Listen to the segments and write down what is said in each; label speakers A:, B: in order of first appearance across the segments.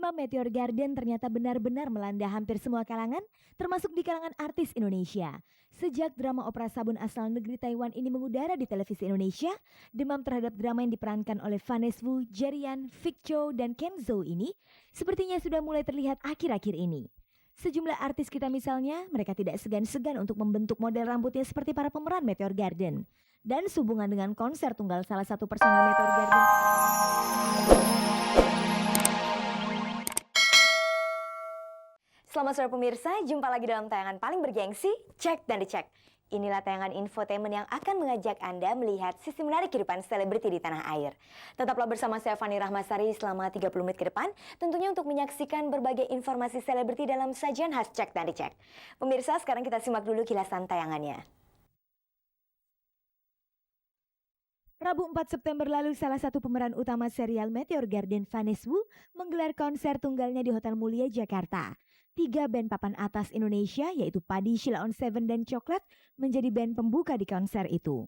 A: Demam Meteor Garden ternyata benar-benar melanda hampir semua kalangan, termasuk di kalangan artis Indonesia. Sejak drama opera sabun asal negeri Taiwan ini mengudara di televisi Indonesia, demam terhadap drama yang diperankan oleh Vanessa Wu, Jerian, Vic Cho, dan Kenzo ini sepertinya sudah mulai terlihat akhir-akhir ini. Sejumlah artis kita misalnya, mereka tidak segan-segan untuk membentuk model rambutnya seperti para pemeran Meteor Garden. Dan sehubungan dengan konser tunggal salah satu personel Meteor Garden. Selamat sore pemirsa, jumpa lagi dalam tayangan paling bergengsi, Cek dan Dicek. Inilah tayangan infotainment yang akan mengajak Anda melihat sisi menarik kehidupan selebriti di tanah air. Tetaplah bersama saya Fani Rahmasari selama 30 menit ke depan, tentunya untuk menyaksikan berbagai informasi selebriti dalam sajian khas Cek dan Dicek. Pemirsa, sekarang kita simak dulu kilasan tayangannya. Rabu 4 September lalu, salah satu pemeran utama serial Meteor Garden, Vanessa Wu, menggelar konser tunggalnya di Hotel Mulia, Jakarta. 3 band papan atas Indonesia, yaitu Padi, Sheila on 7, dan Coklat, menjadi band pembuka di konser itu.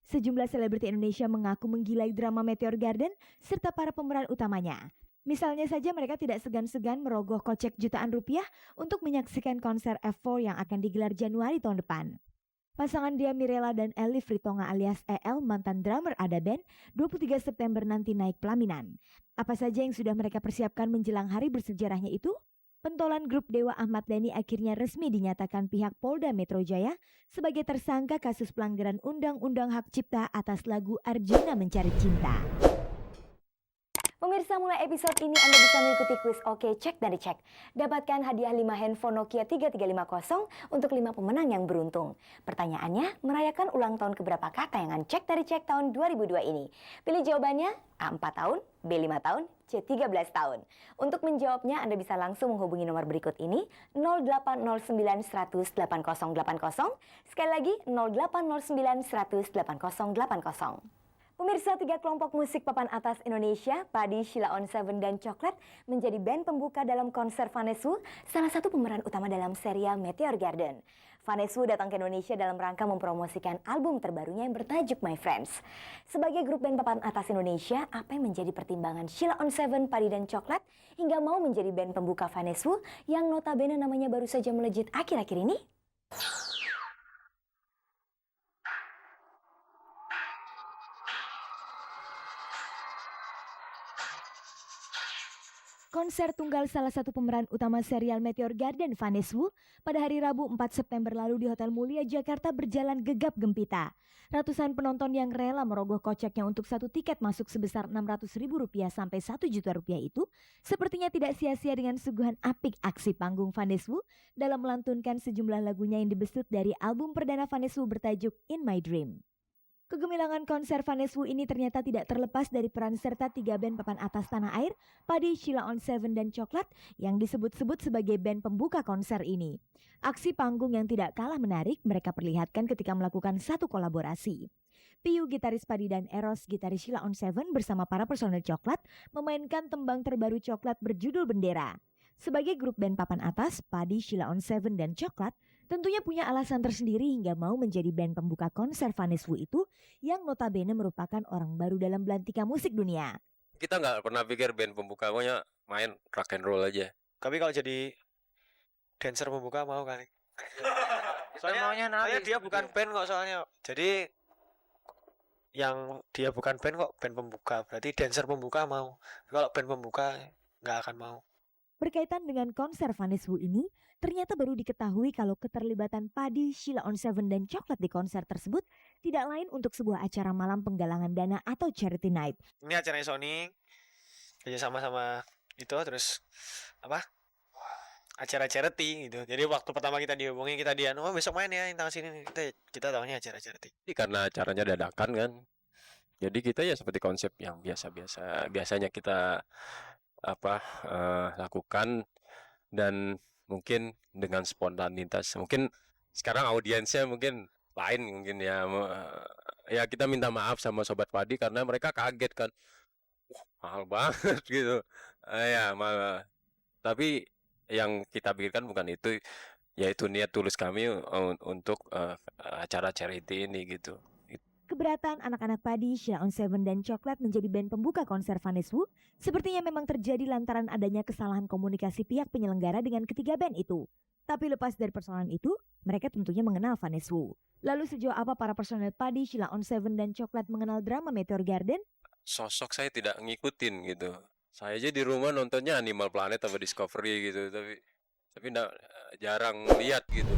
A: Sejumlah selebriti Indonesia mengaku menggilai drama Meteor Garden serta para pemeran utamanya. Misalnya saja mereka tidak segan-segan merogoh kocek jutaan rupiah untuk menyaksikan konser F4 yang akan digelar Januari tahun depan. Pasangan Dia Mirella dan Elif Ritonga alias EL, mantan drummer Ada Band, 23 September nanti naik pelaminan. Apa saja yang sudah mereka persiapkan menjelang hari bersejarahnya itu? Pentolan grup Dewa Ahmad Dhani akhirnya resmi dinyatakan pihak Polda Metro Jaya sebagai tersangka kasus pelanggaran Undang-Undang Hak Cipta atas lagu Arjuna Mencari Cinta. Pemirsa, mulai episode ini Anda bisa mengikuti kuis Oke Cek dan Dicek. Dapatkan hadiah 5 handphone Nokia 3350 untuk 5 pemenang yang beruntung. Pertanyaannya, merayakan ulang tahun keberapa tayangan Cek dan Dicek tahun 2002 ini? Pilih jawabannya, A 4 tahun, B 5 tahun, C 13 tahun. Untuk menjawabnya, Anda bisa langsung menghubungi nomor berikut ini, 0809 100 8080. Sekali lagi, 0809 100 8080. Pemirsa, 3 kelompok musik papan atas Indonesia, Padi, Sheila on 7, dan Coklat, menjadi band pembuka dalam konser Vanessa Wu, salah satu pemeran utama dalam serial Meteor Garden. Vanessa Wu datang ke Indonesia dalam rangka mempromosikan album terbarunya yang bertajuk My Friends. Sebagai grup band papan atas Indonesia, apa yang menjadi pertimbangan Sheila on 7, Padi, dan Coklat hingga mau menjadi band pembuka Vanessa Wu yang notabene namanya baru saja melejit akhir-akhir ini? Konser tunggal salah satu pemeran utama serial Meteor Garden, Vanessa Wu, pada hari Rabu 4 September lalu di Hotel Mulia, Jakarta berjalan gegap gempita. Ratusan penonton yang rela merogoh koceknya untuk satu tiket masuk sebesar Rp600.000 sampai Rp1 juta itu sepertinya tidak sia-sia dengan suguhan apik aksi panggung Vanessa Wu dalam melantunkan sejumlah lagunya yang dibesut dari album perdana Vanessa Wu bertajuk In My Dream. Kegemilangan konser Vanessa Wu ini ternyata tidak terlepas dari peran serta 3 band papan atas tanah air, Padi, Sheila on 7, dan Coklat, yang disebut-sebut sebagai band pembuka konser ini. Aksi panggung yang tidak kalah menarik mereka perlihatkan ketika melakukan satu kolaborasi. Piu, gitaris Padi, dan Eros, gitaris Sheila on 7, bersama para personel Coklat memainkan tembang terbaru Coklat berjudul Bendera. Sebagai grup band papan atas, Padi, Sheila on 7, dan Coklat tentunya punya alasan tersendiri hingga mau menjadi band pembuka konser Vanessa Wu itu yang notabene merupakan orang baru dalam belantika musik dunia.
B: Kita nggak pernah pikir band pembuka, pokoknya main rock and roll aja.
C: Tapi kalau jadi dancer pembuka mau kali. soalnya dia bukan band kok soalnya. Jadi yang dia bukan band kok band pembuka. Berarti dancer pembuka mau. Kalau band pembuka nggak akan mau.
A: Berkaitan dengan konser Vanessa Wu ini, ternyata baru diketahui kalau keterlibatan Padi, Sheila on 7, dan Coklat di konser tersebut tidak lain untuk sebuah acara malam penggalangan dana atau charity night.
C: Ini acaranya Sony, kerja sama itu terus apa? Acara charity gitu. Jadi waktu pertama kita dihubungi kita oh besok main ya tanggal sini kita tahunya acara charity.
B: Jadi karena acaranya dadakan kan, jadi kita ya seperti konsep yang biasanya kita lakukan, dan mungkin dengan spontanitas. Mungkin sekarang audiensnya mungkin lain mungkin ya. Ya kita minta maaf sama Sobat Padi karena mereka kaget kan. Wah, mahal banget gitu. Tapi yang kita pikirkan bukan itu, yaitu niat tulus kami untuk acara charity ini gitu.
A: Keberatan anak-anak Padi, Sheila on 7 dan Coklat menjadi band pembuka konser Vanessa Wu sepertinya memang terjadi lantaran adanya kesalahan komunikasi pihak penyelenggara dengan ketiga band itu. Tapi lepas dari persoalan itu, mereka tentunya mengenal Vanessa Wu. Lalu sejauh apa para personel Padi, Sheila on 7 dan Coklat mengenal drama Meteor Garden?
B: Sosok saya tidak ngikutin gitu. Saya aja di rumah nontonnya Animal Planet atau Discovery gitu, tapi jarang lihat gitu.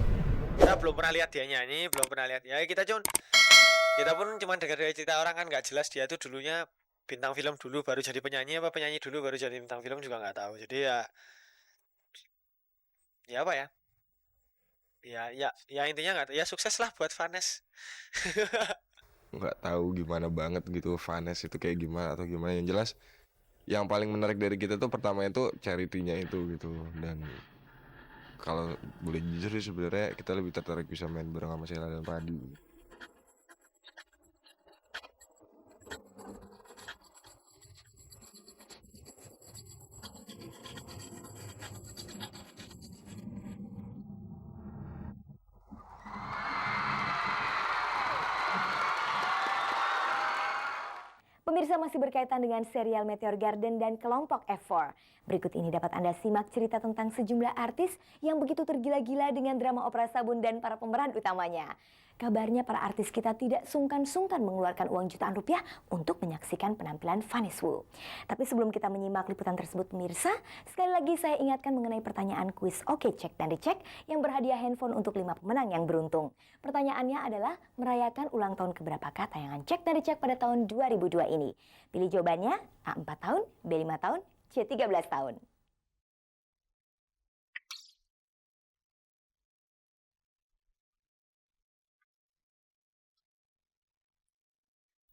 C: Kita belum pernah lihat dia nyanyi, belum pernah lihat. Ya kita pun cuma dengar dari cerita orang kan nggak jelas dia tuh dulunya bintang film dulu baru jadi penyanyi apa penyanyi dulu baru jadi bintang film juga nggak tahu. Jadi ya apa ya? Ya intinya nggak ya sukses lah buat Vanessa.
D: Nggak tahu gimana banget gitu Vanessa itu kayak gimana atau gimana, yang jelas yang paling menarik dari kita tuh pertama itu charity-nya itu gitu. Dan kalau boleh jujur sih sebenarnya kita lebih tertarik bisa main bareng sama Sheila dan Padi.
A: Pemirsa, masih berkaitan dengan serial Meteor Garden dan kelompok F4. Berikut ini dapat Anda simak cerita tentang sejumlah artis yang begitu tergila-gila dengan drama Opera Sabun dan para pemeran utamanya. Kabarnya para artis kita tidak sungkan-sungkan mengeluarkan uang jutaan rupiah untuk menyaksikan penampilan Vanessa Wu. Tapi sebelum kita menyimak liputan tersebut pemirsa, sekali lagi saya ingatkan mengenai pertanyaan kuis Oke Cek dan Dicek yang berhadiah handphone untuk 5 pemenang yang beruntung. Pertanyaannya adalah merayakan ulang tahun keberapakah tayangan Cek dan Dicek pada tahun 2002 ini? Pilih jawabannya A 4 tahun, B 5 tahun, C 13 tahun.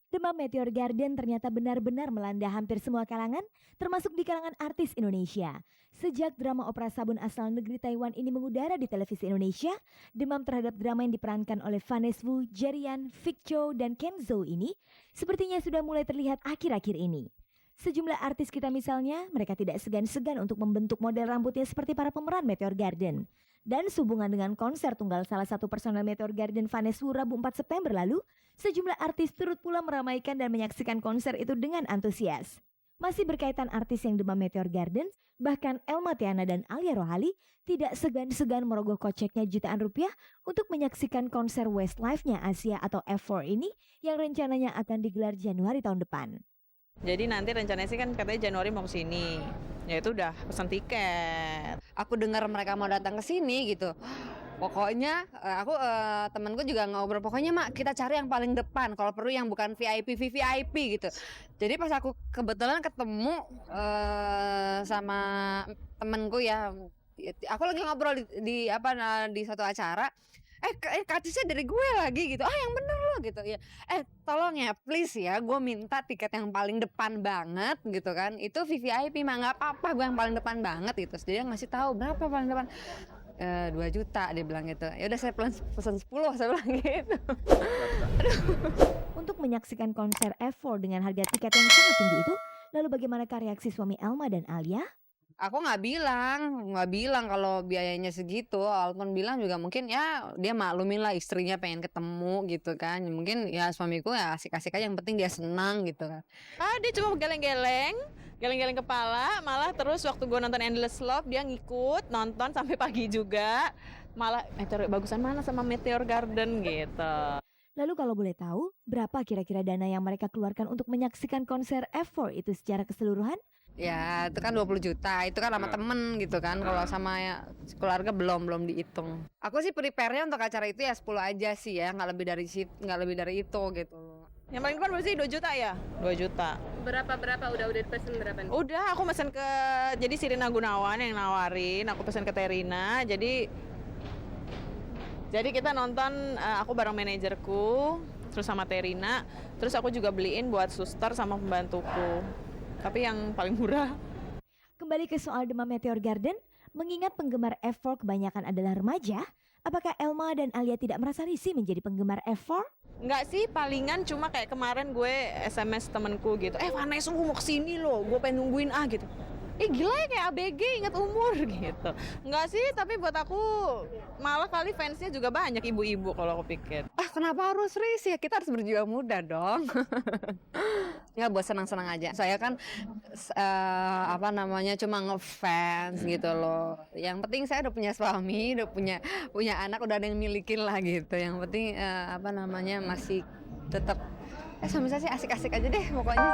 A: Demam Meteor Garden ternyata benar-benar melanda hampir semua kalangan, termasuk di kalangan artis Indonesia. Sejak drama Opera Sabun asal negeri Taiwan ini mengudara di televisi Indonesia, demam terhadap drama yang diperankan oleh Vanessa Wu, Jerian, Vic Cho, dan Kenzo ini sepertinya sudah mulai terlihat akhir-akhir ini. Sejumlah artis kita misalnya, mereka tidak segan-segan untuk membentuk model rambutnya seperti para pemeran Meteor Garden. Dan sehubungan dengan konser tunggal salah satu personel Meteor Garden Vanessa Wu Rabu 4 September lalu, sejumlah artis turut pula meramaikan dan menyaksikan konser itu dengan antusias. Masih berkaitan artis yang demam Meteor Garden, bahkan Elma Tiana dan Alia Rohali tidak segan-segan merogoh koceknya jutaan rupiah untuk menyaksikan konser Westlife-nya Asia atau F4 ini yang rencananya akan digelar Januari tahun depan.
E: Jadi nanti rencananya sih kan katanya Januari mau kesini, ya itu udah pesan tiket.
F: Aku dengar mereka mau datang ke sini gitu. Pokoknya temanku juga ngobrol, pokoknya Mak kita cari yang paling depan, kalau perlu yang bukan VIP VVIP gitu. Jadi pas aku kebetulan ketemu sama temanku ya, aku lagi ngobrol di suatu acara. Kartusnya dari gue lagi gitu. Yang bener loh gitu ya. Tolong ya please ya, gue minta tiket yang paling depan banget gitu kan. Itu VVIP mah nggak apa-apa, gue yang paling depan banget gitu. Jadi dia ngasih tahu berapa paling depan. 2 juta dia bilang gitu. Ya udah saya pesan 10 saya bilang gitu.
A: Untuk menyaksikan konser F4 dengan harga tiket yang sangat tinggi itu, lalu bagaimanakah reaksi suami Elma dan Alia?
F: Aku nggak bilang kalau biayanya segitu. Walaupun bilang juga mungkin ya dia maklumin lah istrinya pengen ketemu gitu kan. Mungkin ya suamiku ya asik-asik aja, yang penting dia senang gitu kan.
E: Dia cuma geleng-geleng kepala, malah terus waktu gue nonton Endless Love dia ngikut nonton sampai pagi juga. Malah Meteor bagusan mana sama Meteor Garden gitu.
A: Lalu kalau boleh tahu, berapa kira-kira dana yang mereka keluarkan untuk menyaksikan konser F4 itu secara keseluruhan?
F: Ya itu kan 20 juta, itu kan sama temen gitu kan. Kalau sama ya, keluarga belum dihitung. Aku sih prepare-nya untuk acara itu ya 10 aja sih ya, nggak lebih dari itu gitu.
E: Yang paling depan berarti 2 juta ya? 2 juta.
G: Berapa udah pesen berapa nih?
E: Udah, aku pesen jadi Sirina Gunawan yang nawarin, aku pesen ke Terina. Jadi kita nonton, aku bareng manajerku, terus sama Terina, terus aku juga beliin buat suster sama pembantuku. Tapi yang paling murah.
A: Kembali ke soal demam Meteor Garden, mengingat penggemar F4 kebanyakan adalah remaja, apakah Elma dan Alia tidak merasa risih menjadi penggemar F4?
E: Enggak sih, palingan cuma kayak kemarin gue SMS temenku gitu, Vanessa gue mau kesini loh, gue pengen nungguin gitu. gila ya kayak ABG ingat umur gitu. Enggak sih, tapi buat aku malah kali fansnya juga banyak ibu-ibu kalau aku pikir.
F: Kenapa harus race ya? Kita harus berjiwa muda dong. Nggak, buat senang-senang aja. Saya kan cuma ngefans gitu loh. Yang penting saya udah punya suami, udah punya anak, udah ada yang milikin lah gitu. Yang penting masih tetap suami saya sih asik-asik aja deh pokoknya.